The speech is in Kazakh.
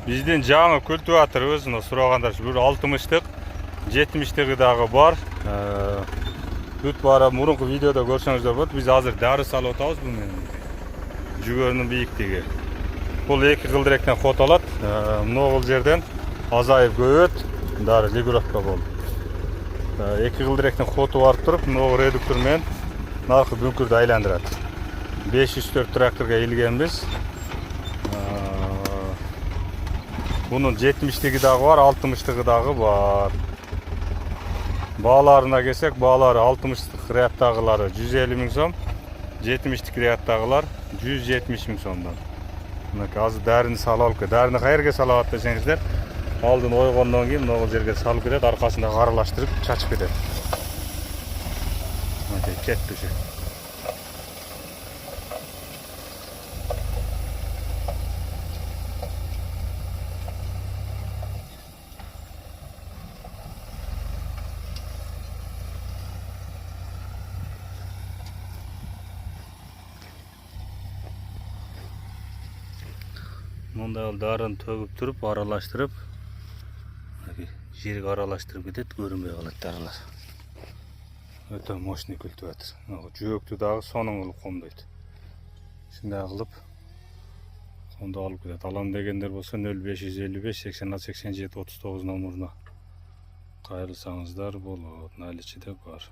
Бизден жаңы культиватор өзүнө сурагандар бир 60-тык, 70-тиги дагы бар. Бүт бара мурунку видеодо көрсөңүздөр болот. Биз азыр дары салып атабыз бул менен. Жүгөрүнүн бийиктиги. Бул 2 кылдыректен хот алат. Могул жерден азайып көбөйөт. Дары регулировка болуп. 2 кылдыректен хоту барып туруп, могул редуктор менен наркы бүңкүрдү айландырат. 504 тракторга илгенбиз. Bunun 70'tigi dagı var, 60'tigi dagı var. Bağlarına gelsek, bağları 60'lık reyattagılары 150 000 so'm, 70'lik reyattagılar 170 000 so'mdan. Azı därini salalık. Därini qayerge salabat desеңizdер, aldın oygondan keyin mogul жерге салып кетет, аркасында каралаштырып чачып кетет. Ketdi şu. Мындай дарын төгүп туруп, аралаштырып, жерге аралаштырып кетет, көрүнбөй калат дарылар. Өтө мощный культиватор. Жөөктү дагы сонун кылып комдойт. Ушундай кылып сонда алып кетет. Алам дегендер болсо 0555 86 87 39 номуруна кайрылсаңыздар болот. Наличиде бар.